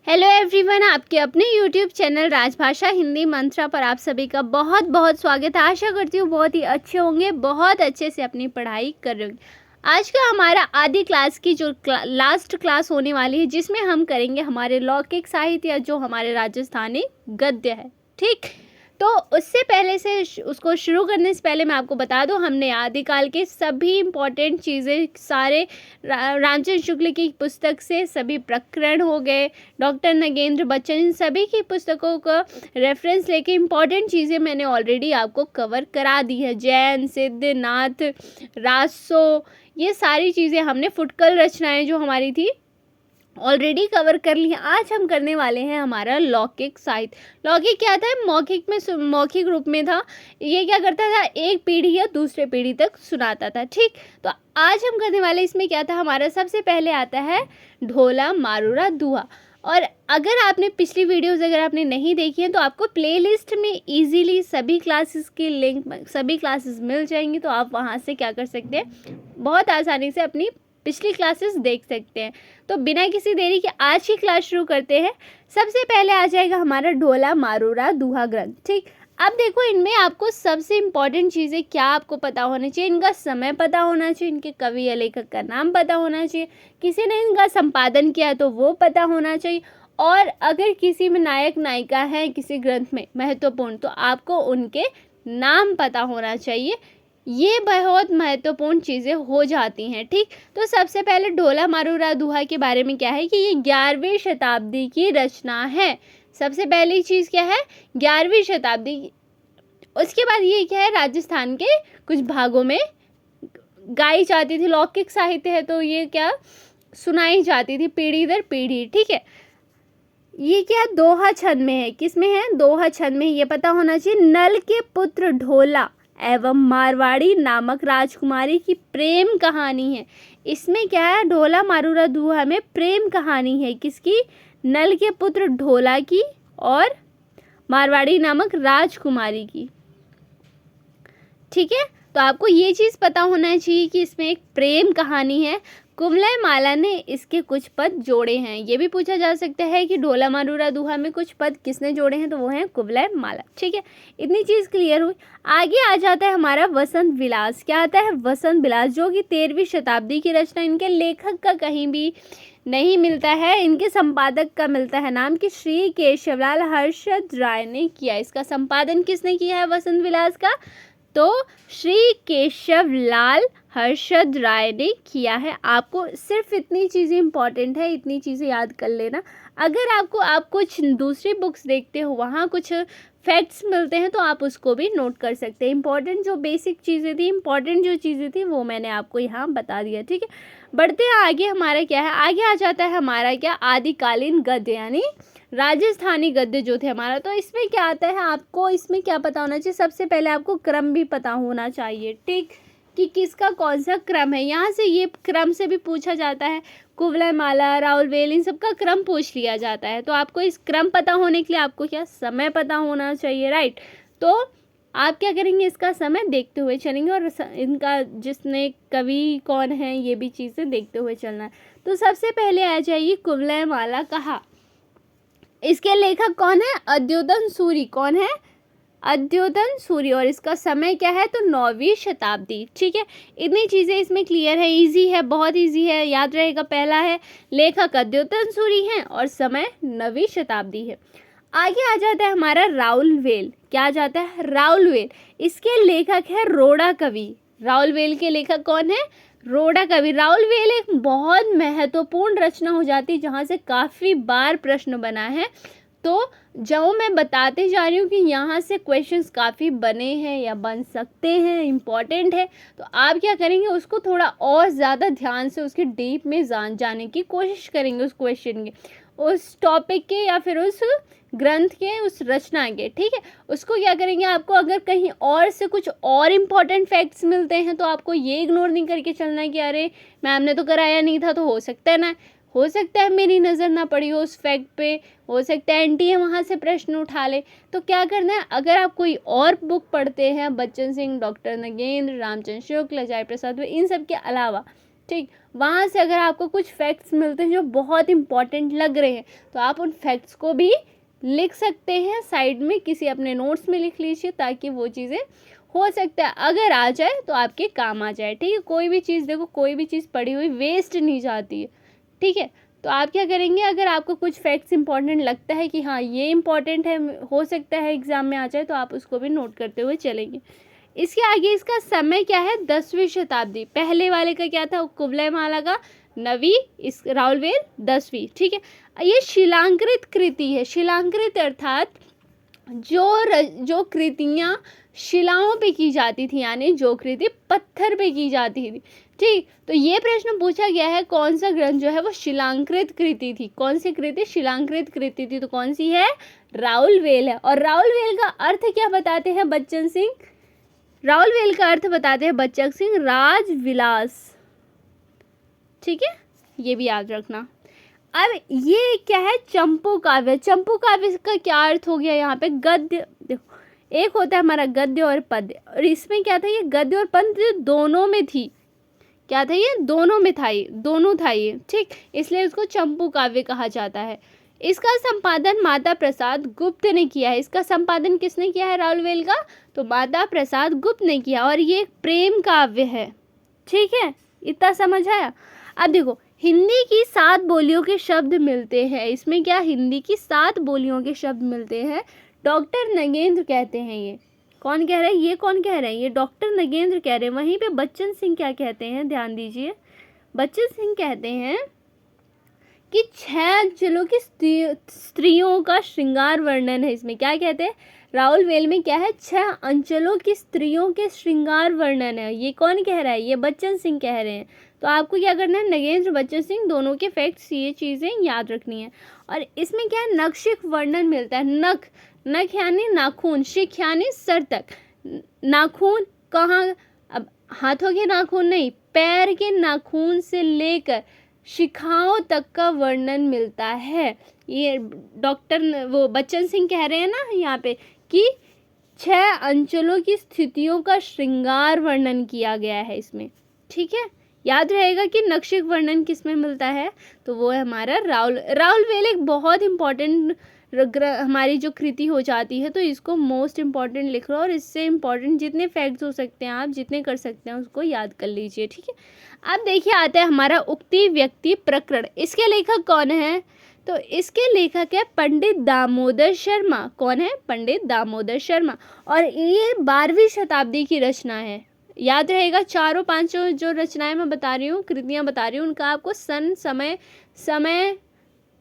Hello everyone, आपके अपने YouTube channel राजभाषा हिंदी मंत्रा पर आप सभी का बहुत बहुत स्वागत है। आशा करती हूँ बहुत ही अच्छे होंगे, बहुत अच्छे से अपनी पढ़ाई कर रहे होंगे। आज का हमारा आधी क्लास की जो लास्ट क्लास होने वाली है, जिसमें हम करेंगे हमारे लौकिक साहित्य या जो हमारे राजस्थानी गद्य है। ठीक, तो उससे पहले से उसको शुरू करने से पहले मैं आपको बता दूं, हमने आदिकाल के सभी इम्पॉर्टेंट चीज़ें सारे रामचंद्र शुक्ल की पुस्तक से सभी प्रकरण हो गए, डॉक्टर नगेंद्र बच्चन, इन सभी की पुस्तकों का रेफरेंस लेके इम्पॉर्टेंट चीज़ें मैंने ऑलरेडी आपको कवर करा दी है। जैन, सिद्ध, नाथ, रासो, ये सारी चीज़ें हमने फुटकल रचनाएं जो हमारी थी ऑलरेडी कवर कर ली है। आज हम करने वाले हैं हमारा लौकिक साहित्य। लौकिक क्या था? मौखिक में मौखिक रूप में था। ये क्या करता था? एक पीढ़ी या दूसरे पीढ़ी तक सुनाता था। ठीक, तो आज हम करने वाले इसमें क्या था हमारा, सबसे पहले आता है ढोला मारूरा दुहा। और अगर आपने पिछली वीडियोज़ अगर आपने नहीं देखी हैं तो आपको प्लेलिस्ट में इजीली सभी क्लासेस की लिंक, सभी क्लासेस मिल जाएंगी। तो आप वहाँ से क्या कर सकते हैं, बहुत आसानी से अपनी पिछली क्लासेस देख सकते हैं। तो बिना किसी देरी के आज की क्लास शुरू करते हैं। सबसे पहले आ जाएगा हमारा ढोला मारूरा दुहा ग्रंथ। ठीक, अब देखो इनमें आपको सबसे इम्पॉर्टेंट चीज़ें क्या आपको पता होना चाहिए। इनका समय पता होना चाहिए, इनके कवि या लेखक का नाम पता होना चाहिए, किसी ने इनका संपादन किया तो वो पता होना चाहिए, और अगर किसी में नायक नायिका है किसी ग्रंथ में महत्वपूर्ण, तो आपको उनके नाम पता होना चाहिए। ये बहुत महत्वपूर्ण चीज़ें हो जाती हैं। ठीक, तो सबसे पहले ढोला मारूरा दुहा के बारे में क्या है कि ये 11वीं शताब्दी की रचना है। सबसे पहली चीज़ क्या है, 11वीं शताब्दी। उसके बाद ये क्या है, राजस्थान के कुछ भागों में गाई जाती थी। लौकिक साहित्य है तो ये क्या सुनाई जाती थी पीढ़ी दर पीढ़ी। ठीक है, ये क्या दोहा छंद में है। किस में है? दोहा छंद में। ये पता होना चाहिए। नल के पुत्र ढोला एवं मारवाड़ी नामक राजकुमारी की प्रेम कहानी है। इसमें क्या है, ढोला मारूरा दुहा में प्रेम कहानी है। किसकी? नल के पुत्र ढोला की और मारवाड़ी नामक राजकुमारी की। ठीक है, तो आपको ये चीज़ पता होना चाहिए कि इसमें एक प्रेम कहानी है। कुवलय माला ने इसके कुछ पद जोड़े हैं। ये भी पूछा जा सकता है कि ढोला मारूरा दुहा में कुछ पद किसने जोड़े हैं, तो वो हैं कुवलय माला। ठीक है, इतनी चीज़ क्लियर हुई। आगे आ जाता है हमारा वसंत विलास। क्या आता है? वसंत विलास, जो कि 13वीं शताब्दी की रचना। इनके लेखक का कहीं भी नहीं मिलता है, इनके संपादक का मिलता है नाम कि श्री केशवलाल हर्षद राय ने किया। इसका संपादन किसने किया है वसंत विलास का? तो श्री केशवलाल हर्षद राय ने किया है। आपको सिर्फ इतनी चीज़ें इंपॉर्टेंट है, इतनी चीज़ें याद कर लेना। अगर आप कुछ दूसरी बुक्स देखते हो, वहाँ कुछ फैक्ट्स मिलते हैं तो आप उसको भी नोट कर सकते हैं। इंपॉर्टेंट जो बेसिक चीज़ें थी, इंपॉर्टेंट जो चीज़ें थी वो मैंने आपको यहाँ बता दिया। ठीक है, बढ़ते हैं आगे। हमारा क्या है, आगे आ जाता है हमारा क्या, आदिकालीन गद्य यानी राजस्थानी गद्य जो थे हमारा। तो इसमें क्या आता है, आपको इसमें क्या पता होना चाहिए, सबसे पहले आपको क्रम भी पता होना चाहिए। ठीक, कि किसका कौन सा क्रम है। यहाँ से ये क्रम से भी पूछा जाता है। कुवलय माला, राउलवेल, इन सबका क्रम पूछ लिया जाता है। तो आपको इस क्रम पता होने के लिए आपको क्या, समय पता होना चाहिए। राइट, तो आप क्या करेंगे, इसका समय देखते हुए चलेंगे, और इनका जिसने कवि कौन है ये भी चीज़ें देखते हुए चलना है। तो सबसे पहले आ जाइए कुवलय माला कहा। इसके लेखक कौन है? अद्योतन सूरी। कौन है? अद्योतन सूरी। और इसका समय क्या है? तो 9वीं शताब्दी। ठीक है, इतनी चीज़ें इसमें क्लियर है, इजी है, बहुत इजी है, याद रहेगा। पहला है लेखक अद्योतन सूरी हैं और समय 9वीं शताब्दी है। आगे आ जाता है हमारा राउलवेल। क्या आ जाता है? राउलवेल। इसके लेखक है रोड़ा कवि। राउलवेल के लेखक कौन है? रोड़ा कवि। राउलवेल एक बहुत महत्वपूर्ण रचना हो जाती है जहाँ से काफ़ी बार प्रश्न बना है। तो जो मैं बताते जा रही हूँ कि यहाँ से क्वेश्चंस काफ़ी बने हैं या बन सकते हैं, इम्पॉर्टेंट है, तो आप क्या करेंगे, उसको थोड़ा और ज़्यादा ध्यान से उसके डीप में जाने की कोशिश करेंगे, उस क्वेश्चन के, उस टॉपिक के या फिर उस ग्रंथ के, उस रचना के। ठीक है, उसको क्या करेंगे, आपको अगर कहीं और से कुछ और इम्पॉर्टेंट फैक्ट्स मिलते हैं तो आपको ये इग्नोर नहीं करके चलना है कि अरे मैम ने तो कराया नहीं था, तो हो सकता है ना, हो सकता है मेरी नज़र ना पड़ी हो उस फैक्ट पे, हो सकता है एनटीए वहाँ से प्रश्न उठा ले। तो क्या करना है, अगर आप कोई और बुक पढ़ते हैं, बच्चन सिंह, डॉक्टर नगेंद्र, रामचंद्र शुक्ल, जय प्रसाद, इन सब के अलावा ठीक, वहाँ से अगर आपको कुछ फैक्ट्स मिलते हैं जो बहुत इंपॉर्टेंट लग रहे हैं तो आप उन फैक्ट्स को भी लिख सकते हैं, साइड में किसी अपने नोट्स में लिख लीजिए, ताकि वो चीज़ें हो सकता है अगर आ जाए तो आपके काम आ जाए। ठीक है, कोई भी चीज़ देखो, कोई भी चीज़ पढ़ी हुई वेस्ट नहीं जाती है। ठीक है, तो आप क्या करेंगे, अगर आपको कुछ फैक्ट्स इंपॉर्टेंट लगता है कि हाँ ये इंपॉर्टेंट है, हो सकता है एग्जाम में आ जाए, तो आप उसको भी नोट करते हुए चलेंगे। इसके आगे इसका समय क्या है, 10वीं शताब्दी। पहले वाले का क्या था, कुबलाई माला का 9वीं, इस राउलवेल 10वीं। ठीक है, ये शिलांकृत कृति है। शिलांकृत अर्थात जो कृतियाँ शिलाओं पे की जाती थी, यानी जो कृति पत्थर पे की जाती थी। ठीक, तो ये प्रश्न पूछा गया है कौन सा ग्रंथ जो है वो शिलांकृत कृति थी, कौन सी कृति शिलांकृत कृति थी, तो कौन सी है, राउलवेल है। और राउलवेल का अर्थ क्या बताते हैं बच्चन सिंह, राउलवेल का अर्थ बताते हैं बच्चन सिंह, राजविलास। ठीक है, ये भी याद रखना। अब ये क्या है, चंपू काव्य। चंपू काव्य का क्या अर्थ हो गया, यहाँ पे गद्य, देखो एक होता है हमारा गद्य और पद्य, और इसमें क्या था, ये गद्य और पद्य दोनों में थी। क्या था, ये दोनों में था, ये दोनों था ये। ठीक, इसलिए इसको चंपू काव्य कहा जाता है। इसका संपादन माता प्रसाद गुप्त ने किया है। इसका संपादन किसने किया है राउलवेल का, तो माता प्रसाद गुप्त ने किया। और ये एक प्रेम काव्य है। ठीक है, इतना समझ आया। अब देखो, हिंदी की 7 बोलियों के शब्द मिलते हैं इसमें। क्या, हिंदी की 7 बोलियों के शब्द मिलते हैं। डॉक्टर नगेंद्र कहते हैं, ये कौन कह रहा है, ये कौन कह रहा है, ये डॉक्टर नगेंद्र कह रहे हैं। वहीं पे बच्चन सिंह क्या कहते हैं, ध्यान दीजिए। बच्चन सिंह कहते हैं कि 6 अंचलों की स्त्रियों का श्रृंगार वर्णन है इसमें। क्या कहते हैं, राउलवेल में क्या है, 6 अंचलों की स्त्रियों के श्रृंगार वर्णन है। ये कौन कह रहा है, ये बच्चन सिंह कह रहे हैं। तो आपको क्या करना है, नगेंद्र बच्चन सिंह दोनों के फैक्ट्स, ये चीज़ें याद रखनी है। और इसमें क्या है, नखशिख वर्णन मिलता है। नख, नख यानी नाखून, शिख यानी सर तक। नाखून कहाँ, अब हाथों के नाखून नहीं, पैर के नाखून से लेकर शिखाओं तक का वर्णन मिलता है। ये डॉक्टर वो बच्चन सिंह कह रहे हैं ना यहाँ पे कि 6 अंचलों की स्थितियों का श्रृंगार वर्णन किया गया है इसमें। ठीक है, याद रहेगा कि नखशिख वर्णन किस में मिलता है, तो वो है हमारा राउलवेल एक बहुत इंपॉर्टेंट हमारी जो कृति हो जाती है, तो इसको मोस्ट इम्पॉर्टेंट लिख लो। और इससे इम्पॉर्टेंट जितने फैक्ट्स हो सकते हैं आप जितने कर सकते हैं उसको याद कर लीजिए। ठीक है, अब देखिए आता है हमारा उक्ति व्यक्ति प्रकरण। इसके लेखक कौन है, तो इसके लेखक है पंडित दामोदर शर्मा। कौन है, पंडित दामोदर शर्मा। और ये 12वीं शताब्दी की रचना है। याद रहेगा, चारों पांचों जो रचनाएं मैं बता रही हूँ, कृतियाँ बता रही हूँ, उनका आपको सन, समय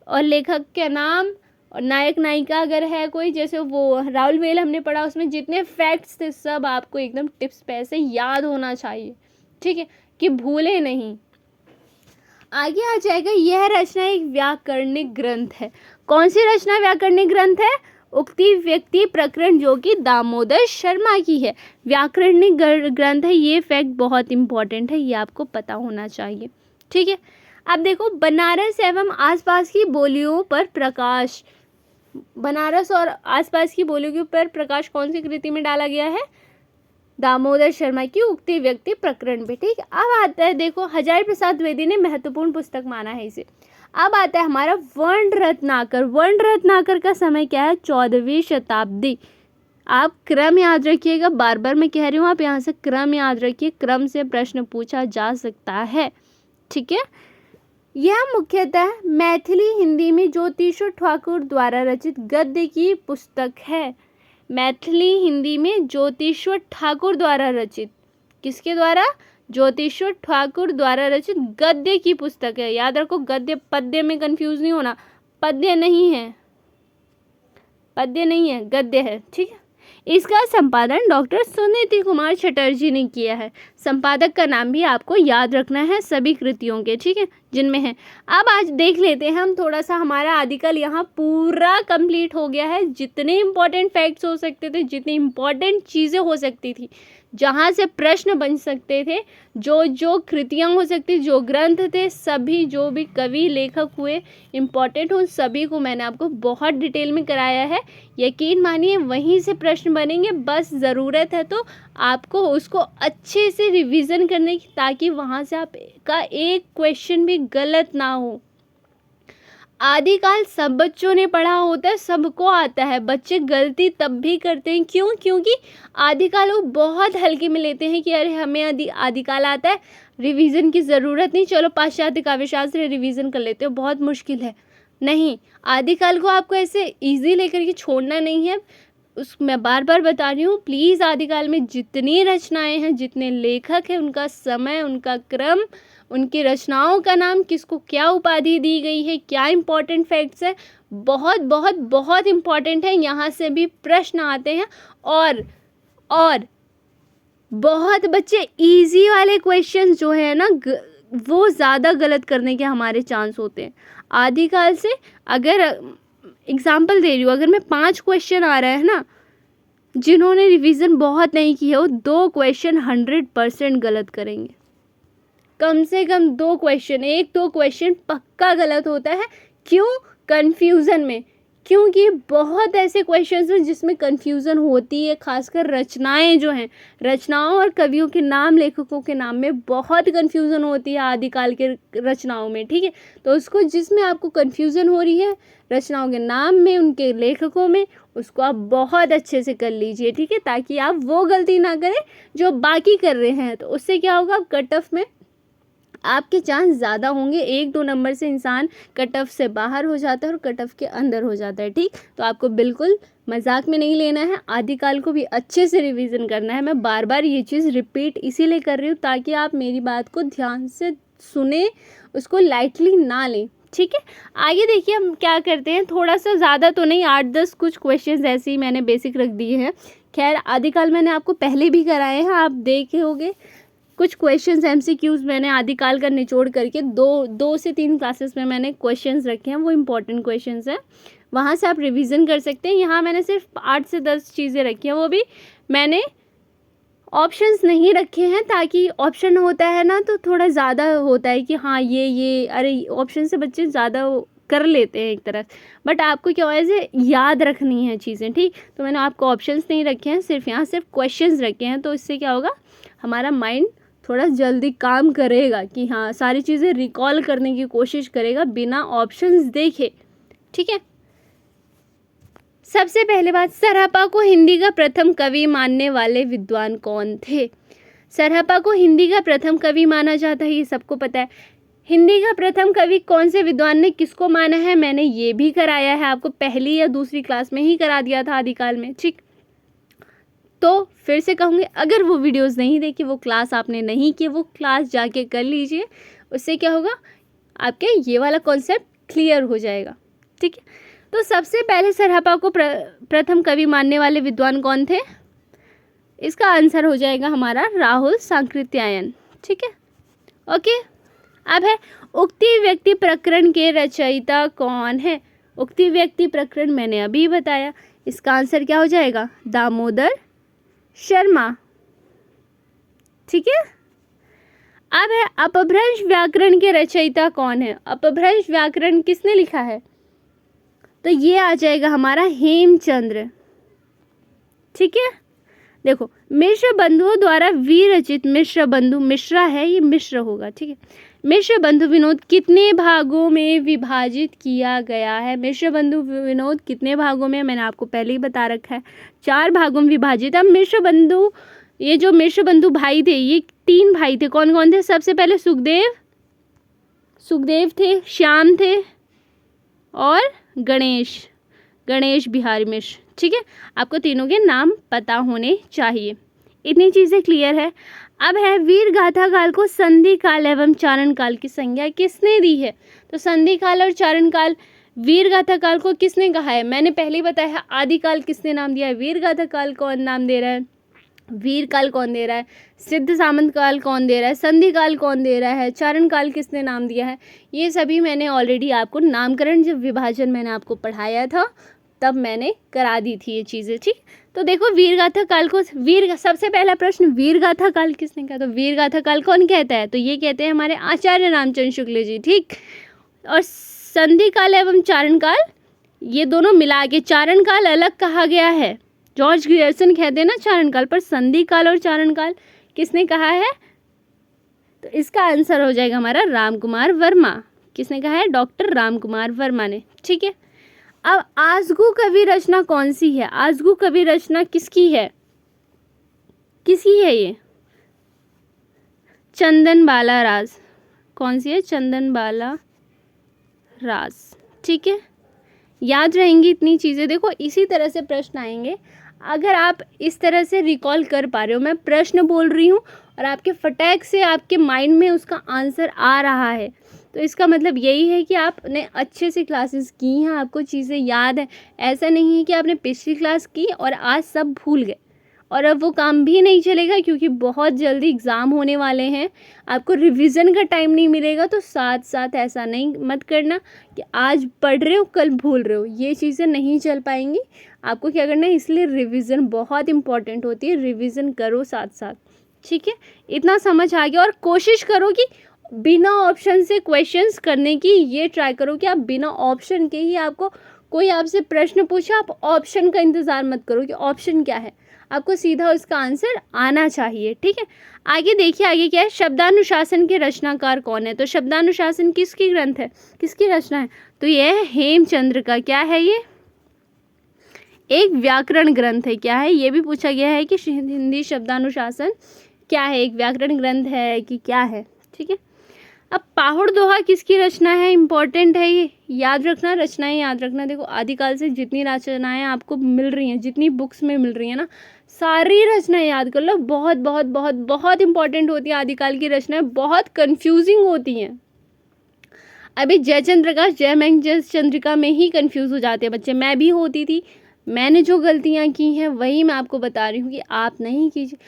और लेखक के नाम और नायक नायिका अगर है कोई, जैसे वो राउलवेल हमने पढ़ा उसमें जितने फैक्ट्स थे सब आपको एकदम टिप्स पे ऐसे याद होना चाहिए। ठीक है, कि भूले नहीं। आगे आ जाएगा, यह रचना एक व्याकरणिक ग्रंथ है। कौन सी रचना व्याकरणिक ग्रंथ है, उक्ति व्यक्ति प्रकरण, जो कि दामोदर शर्मा की है। व्याकरणिक ग्रंथ है, ये फैक्ट बहुत इंपॉर्टेंट है, ये आपको पता होना चाहिए। ठीक है, अब देखो, बनारस एवं आसपास की बोलियों पर प्रकाश। बनारस और आसपास की बोलियों के ऊपर प्रकाश कौन सी कृति में डाला गया है, दामोदर शर्मा की उक्ति व्यक्ति प्रकरण पे। ठीक, अब आता है देखो, हजारी प्रसाद द्विवेदी ने महत्वपूर्ण पुस्तक माना है इसे। अब आता है हमारा वर्ण रत्नाकर। वर्ण रत्नाकर का समय क्या है, 14वीं शताब्दी। आप क्रम याद रखिएगा, बार बार मैं कह रही हूँ, आप यहाँ से क्रम याद रखिए, क्रम से प्रश्न पूछा जा सकता है। ठीक है, यह मुख्यतः मैथिली हिंदी में ज्योतिषो ठाकुर द्वारा रचित गद्य की पुस्तक है। मैथिली हिंदी में ज्योतिषो ठाकुर द्वारा रचित, किसके द्वारा, ज्योतिषो ठाकुर द्वारा रचित गद्य की पुस्तक है। याद रखो, गद्य पद्य में कंफ्यूज नहीं होना, पद्य नहीं है, पद्य नहीं है, गद्य है। ठीक है, इसका संपादन डॉक्टर सुनीति कुमार चटर्जी ने किया है। संपादक का नाम भी आपको याद रखना है सभी कृतियों के। ठीक है, जिनमें है। अब आज देख लेते हैं हम थोड़ा सा, हमारा आदिकल यहाँ पूरा कंप्लीट हो गया है। जितने इंपॉर्टेंट फैक्ट्स हो सकते थे, जितनी इंपॉर्टेंट चीज़ें हो सकती थी, जहाँ से प्रश्न बन सकते थे, जो जो कृतियाँ हो सकती, जो ग्रंथ थे, सभी जो भी कवि लेखक हुए इम्पॉर्टेंट, उन सभी को मैंने आपको बहुत डिटेल में कराया है। यकीन मानिए वहीं से प्रश्न बनेंगे, बस ज़रूरत है तो आपको उसको अच्छे से रिवीजन करने की, ताकि वहाँ से आपका एक क्वेश्चन भी गलत ना हो। आदिकाल सब बच्चों ने पढ़ा होता है, सबको आता है। बच्चे गलती तब भी करते हैं, क्यों? क्योंकि आदिकाल वो बहुत हल्के में लेते हैं कि अरे हमें आदिकाल आता है, रिवीजन की ज़रूरत नहीं, चलो पाश्चात्य काव्यशास्त्र रिवीजन कर लेते हो, बहुत मुश्किल है। नहीं, आदिकाल को आपको ऐसे इजी लेकर के छोड़ना नहीं है। मैं बार बार बता रही हूँ, प्लीज़ आदिकाल में जितनी रचनाएं हैं, जितने लेखक हैं, उनका समय, उनका क्रम, उनकी रचनाओं का नाम, किसको क्या उपाधि दी गई है, क्या इम्पोर्टेंट फैक्ट्स है, बहुत बहुत बहुत इम्पॉर्टेंट है। यहाँ से भी प्रश्न आते हैं और बहुत बच्चे इजी वाले क्वेश्चन जो है ना वो ज़्यादा गलत करने के हमारे चांस होते हैं। आदिकाल से अगर एग्जाम्पल दे रही हूँ, अगर मैं 5 क्वेश्चन आ रहा है ना, जिन्होंने रिवीजन बहुत नहीं की है वो 2 क्वेश्चन 100% गलत करेंगे। कम से कम 2 क्वेश्चन, 1-2 क्वेश्चन पक्का गलत होता है। क्यों? कन्फ्यूज़न में। क्योंकि बहुत ऐसे क्वेश्चंस हैं जिसमें कन्फ्यूज़न होती है, खासकर रचनाएं जो हैं, रचनाओं और कवियों के नाम, लेखकों के नाम में बहुत कन्फ्यूज़न होती है आदिकाल के रचनाओं में, ठीक है। तो उसको, जिसमें आपको कन्फ्यूज़न हो रही है रचनाओं के नाम में, उनके लेखकों में, उसको आप बहुत अच्छे से कर लीजिए, ठीक है, ताकि आप वो गलती ना करें जो बाकी कर रहे हैं। तो उससे क्या होगा, कट ऑफ में आपके चांस ज़्यादा होंगे। 1-2 नंबर से इंसान कट ऑफ से बाहर हो जाता है और कट ऑफ के अंदर हो जाता है, ठीक। तो आपको बिल्कुल मजाक में नहीं लेना है, आदिकाल को भी अच्छे से रिवीजन करना है। मैं बार बार ये चीज़ रिपीट इसीलिए कर रही हूँ ताकि आप मेरी बात को ध्यान से सुने, उसको लाइटली ना लें, ठीक है। आगे देखिए हम क्या करते हैं, थोड़ा सा ज़्यादा तो नहीं, 8-10 कुछ क्वेश्चन ऐसे ही मैंने बेसिक रख दिए हैं। खैर आदिकाल मैंने आपको पहले भी कराए हैं, आप देखे होंगे। कुछ क्वेश्चंस MCQs मैंने आदिकाल का निचोड़ करके 2 से 3 क्लासेस में मैंने क्वेश्चंस रखे हैं, वो इम्पोर्टेंट क्वेश्चंस हैं, वहाँ से आप रिवीजन कर सकते हैं। यहाँ मैंने सिर्फ 8 से 10 चीज़ें रखी हैं, वो भी मैंने ऑप्शंस नहीं रखे हैं, ताकि ऑप्शन होता है ना तो थोड़ा ज़्यादा होता है कि हाँ ये अरे ऑप्शन से बच्चे ज़्यादा कर लेते हैं एक तरह, बट आपको क्या ऐसे याद रखनी है चीज़ें, ठीक। तो मैंने आपको ऑप्शंस नहीं रखे हैं, सिर्फ यहाँ सिर्फ क्वेश्चंस रखे हैं। तो इससे क्या होगा, हमारा माइंड थोड़ा जल्दी काम करेगा कि हाँ सारी चीज़ें रिकॉल करने की कोशिश करेगा बिना ऑप्शंस देखे, ठीक है। सबसे पहले बात, सरहपा को हिंदी का प्रथम कवि मानने वाले विद्वान कौन थे? सरहपा को हिंदी का प्रथम कवि माना जाता है, ये सबको पता है। हिंदी का प्रथम कवि कौन से विद्वान ने किसको माना है, मैंने ये भी कराया है, आपको पहली या दूसरी क्लास में ही करा दिया था आदिकाल में, ठीक। तो फिर से कहूँगी, अगर वो वीडियोस नहीं देखी, वो क्लास आपने नहीं की, वो क्लास जाके कर लीजिए। उससे क्या होगा, आपके ये वाला कॉन्सेप्ट क्लियर हो जाएगा, ठीक है। तो सबसे पहले सरहपा को प्रथम कवि मानने वाले विद्वान कौन थे? इसका आंसर हो जाएगा हमारा राहुल सांकृत्यायन, ठीक है, ओके। अब है उक्ति व्यक्ति प्रकरण के रचयिता कौन है? उक्ति व्यक्ति प्रकरण मैंने अभी बताया, इसका आंसर क्या हो जाएगा, दामोदर शर्मा, ठीक है। अब है अपभ्रंश व्याकरण के रचयिता कौन है? अपभ्रंश व्याकरण किसने लिखा है? तो ये आ जाएगा हमारा हेमचंद्र, ठीक है। देखो, मिश्र बंधुओं द्वारा विरचित, मिश्र बंधु मिश्रा है, ये मिश्र होगा, ठीक है। मिश्र बंधु विनोद कितने भागों में विभाजित किया गया है? मिश्र बंधु विनोद कितने भागों में, मैंने आपको पहले ही बता रखा है, 4 भागों में विभाजित। अब मिश्र बंधु, ये जो मिश्र बंधु भाई थे, ये 3 भाई थे, कौन कौन थे? सबसे पहले सुखदेव थे, श्याम थे और गणेश बिहारी मिश्र, ठीक है। आपको तीनों के नाम पता होने चाहिए, इतनी चीज़ें क्लियर है। अब है वीर गाथा काल को संधि काल एवं चारण काल की संज्ञा किसने दी है? तो संधि काल और चारण काल, वीर गाथा काल को किसने कहा है? मैंने पहले ही बताया है, आदिकाल किसने नाम दिया है, वीर गाथा काल कौन नाम दे रहा है, वीर काल कौन दे रहा है, सिद्ध सामंत काल कौन दे रहा है, संधि काल कौन दे रहा है, चारण काल किसने नाम दिया है, ये सभी मैंने ऑलरेडी आपको नामकरण जब विभाजन मैंने आपको पढ़ाया था तब मैंने करा दी थी ये चीज़ें, ठीक। तो देखो वीरगाथा काल को सबसे पहला प्रश्न, वीरगाथा काल किसने कहा? तो वीरगाथा काल कौन कहता है? तो ये कहते हैं हमारे आचार्य रामचंद्र शुक्ल जी, ठीक। और संधि काल एवं चारण काल, ये दोनों मिला के चारण काल अलग कहा गया है। जॉर्ज ग्रियर्सन कहते हैं ना चारण काल, पर संधि काल और चारण काल किसने कहा है? तो इसका आंसर हो जाएगा हमारा राम कुमार वर्मा। किसने कहा है? डॉक्टर राम कुमार वर्मा ने, ठीक है। अब आजगू कवि रचना कौन सी है? आजगू कवि रचना किसकी है? किसकी है ये? चंदन बाला राज। कौन सी है? चंदन बाला राज, ठीक है। याद रहेंगी इतनी चीज़ें। देखो इसी तरह से प्रश्न आएंगे, अगर आप इस तरह से रिकॉल कर पा रहे हो, मैं प्रश्न बोल रही हूँ और आपके फटाक से आपके माइंड में उसका आंसर आ रहा है, तो इसका मतलब यही है कि आपने अच्छे से क्लासेस की हैं, आपको चीज़ें याद है। ऐसा नहीं है कि आपने पिछली क्लास की और आज सब भूल गए और अब वो काम भी नहीं चलेगा, क्योंकि बहुत जल्दी एग्ज़ाम होने वाले हैं, आपको रिवीजन का टाइम नहीं मिलेगा। तो साथ साथ ऐसा नहीं मत करना कि आज पढ़ रहे हो कल भूल रहे हो, ये चीज़ें नहीं चल पाएंगी। आपको क्या करना है, इसलिए रिवीजन बहुत इंपॉर्टेंट होती है, रिवीजन करो साथ साथ, ठीक है। इतना समझ आ गया। और कोशिश करो कि बिना ऑप्शन से क्वेश्चंस करने की, ये ट्राई करो कि आप बिना ऑप्शन के ही, आपको कोई आपसे प्रश्न पूछे आप ऑप्शन का इंतज़ार मत करो कि ऑप्शन क्या है, आपको सीधा उसका आंसर आना चाहिए, ठीक है। आगे देखिए, आगे क्या है? शब्दानुशासन के रचनाकार कौन है? तो शब्दानुशासन किसकी ग्रंथ है, किसकी रचना है? तो ये है हेमचंद्र का। क्या है ये? एक व्याकरण ग्रंथ है। क्या है? ये भी पूछा गया है कि हिंदी शब्दानुशासन क्या है, एक व्याकरण ग्रंथ है कि क्या है, ठीक है। अब पाहुड़ दोहा किसकी रचना है? इंपॉर्टेंट है ये, याद रखना, रचनाएं याद रखना। देखो आदिकाल से जितनी रचनाएं आपको मिल रही हैं, जितनी बुक्स में मिल रही हैं ना, सारी रचनाएं याद कर लो। बहुत बहुत बहुत बहुत इंपॉर्टेंट होती है आदिकाल की रचनाएं, बहुत कंफ्यूजिंग होती हैं। अभी जयचंद्र प्रकाश जय चंद्रिका में ही कंफ्यूज हो जाते हैं बच्चे, मैं भी होती थी। मैंने जो गलतियाँ की हैं वही मैं आपको बता रही हूँ कि आप नहीं कीजिए।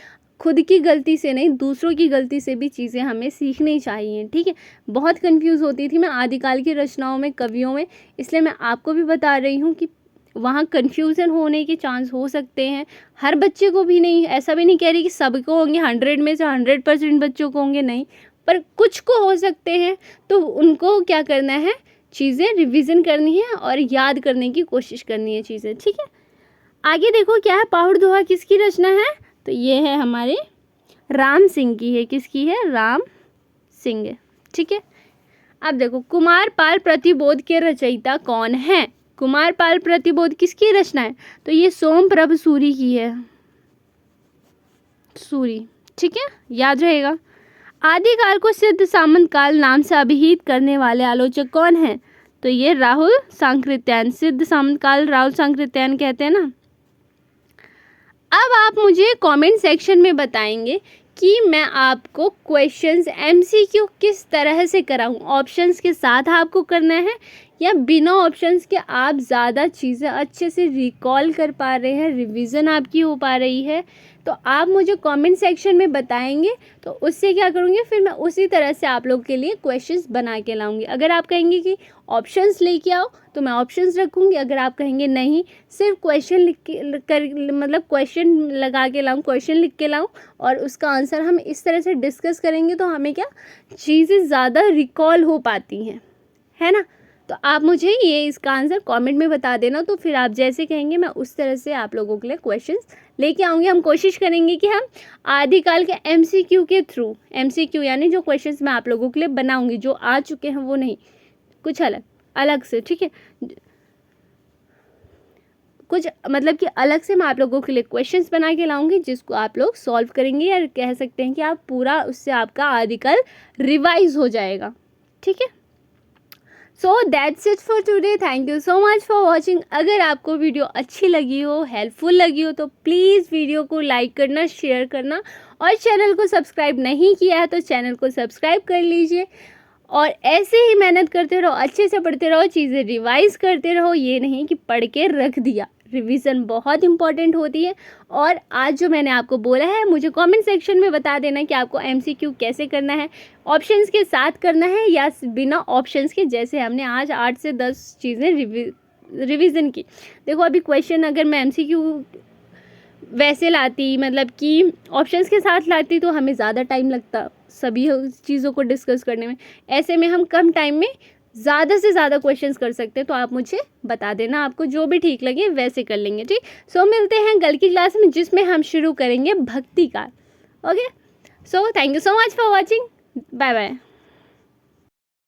खुद की गलती से नहीं, दूसरों की गलती से भी चीज़ें हमें सीखनी चाहिए, ठीक है। बहुत कंफ्यूज होती थी मैं आदिकाल की रचनाओं में, कवियों में, इसलिए मैं आपको भी बता रही हूँ कि वहाँ कन्फ्यूज़न होने के चांस हो सकते हैं। हर बच्चे को भी नहीं, ऐसा भी नहीं कह रही कि सबको होंगे, 100 में से 100% बच्चों को होंगे, नहीं, पर कुछ को हो सकते हैं। तो उनको क्या करना है, चीज़ें रिवीजन करनी है और याद करने की कोशिश करनी है चीज़ें, ठीक है। आगे देखो क्या है, पाहुड़ दोहा किसकी रचना है? तो ये है हमारे राम सिंह की है। किसकी है? राम सिंह, ठीक है। अब देखो कुमारपाल प्रतिबोध के रचयिता कौन है? कुमारपाल प्रतिबोध किसकी रचना है? तो ये सोमप्रभ सूरी की है, सूरी, ठीक है, याद रहेगा। आदिकाल को सिद्ध सामंत काल नाम से अभिहित करने वाले आलोचक कौन है? तो ये राहुल सांकृत्यायन। सिद्ध सामंत काल राहुल सांकृत्यायन कहते हैं ना। अब आप मुझे कमेंट सेक्शन में बताएंगे कि मैं आपको क्वेश्चंस एमसीक्यू किस तरह से कराऊं, ऑप्शंस के साथ आपको करना है या बिना ऑप्शंस के आप ज़्यादा चीज़ें अच्छे से रिकॉल कर पा रहे हैं, रिवीजन आपकी हो पा रही है, तो आप मुझे कमेंट सेक्शन में बताएंगे। तो उससे क्या करूँगी, फिर मैं उसी तरह से आप लोग के लिए क्वेश्चंस बना के लाऊंगी। अगर आप कहेंगे कि ऑप्शंस लेके आओ तो मैं ऑप्शंस रखूँगी, अगर आप कहेंगे नहीं सिर्फ क्वेश्चन लिख के मतलब क्वेश्चन लगा के लाऊं, क्वेश्चन लिख के लाऊं और उसका आंसर हम इस तरह से डिस्कस करेंगे, तो हमें क्या चीज़ें ज़्यादा रिकॉल हो पाती हैं, है ना। तो आप मुझे ये इसका आंसर कमेंट में बता देना, तो फिर आप जैसे कहेंगे मैं उस तरह से आप लोगों के लिए क्वेश्चंस लेके आऊँगी। हम कोशिश करेंगे कि हम आदिकाल के एमसीक्यू के थ्रू, एमसीक्यू यानी जो क्वेश्चंस मैं आप लोगों के लिए बनाऊँगी, जो आ चुके हैं वो नहीं, कुछ अलग से, ठीक है, कुछ मतलब कि अलग से मैं आप लोगों के लिए क्वेश्चंस बना के लाऊंगी, जिसको आप लोग सॉल्व करेंगे, या कह सकते हैं कि आप पूरा उससे आपका आदिकाल रिवाइज हो जाएगा, ठीक है। So that's it for today. Thank you so much for watching. अगर आपको वीडियो अच्छी लगी हो, हेल्पफुल लगी हो, तो प्लीज़ वीडियो को लाइक करना, शेयर करना, और चैनल को सब्सक्राइब नहीं किया है तो चैनल को सब्सक्राइब कर लीजिए। और ऐसे ही मेहनत करते रहो, अच्छे से पढ़ते रहो, चीज़ें रिवाइज करते रहो, ये नहीं कि पढ़ के रख दिया। रिवीजन बहुत इंपॉर्टेंट होती है। और आज जो मैंने आपको बोला है, मुझे कमेंट सेक्शन में बता देना कि आपको एमसीक्यू कैसे करना है, ऑप्शंस के साथ करना है या बिना ऑप्शंस के, जैसे हमने आज 8 से 10 चीज़ें रिवीजन की। देखो अभी क्वेश्चन अगर मैं एमसीक्यू वैसे लाती, मतलब कि ऑप्शंस के साथ लाती, तो हमें ज़्यादा टाइम लगता सभी चीज़ों को डिस्कस करने में। ऐसे में हम कम टाइम में ज़्यादा से ज़्यादा क्वेश्चंस कर सकते हैं। तो आप मुझे बता देना, आपको जो भी ठीक लगे वैसे कर लेंगे, ठीक। सो मिलते हैं कल की क्लास में, जिसमें हम शुरू करेंगे भक्ति का। Okay, so thank you so much for watching, bye bye.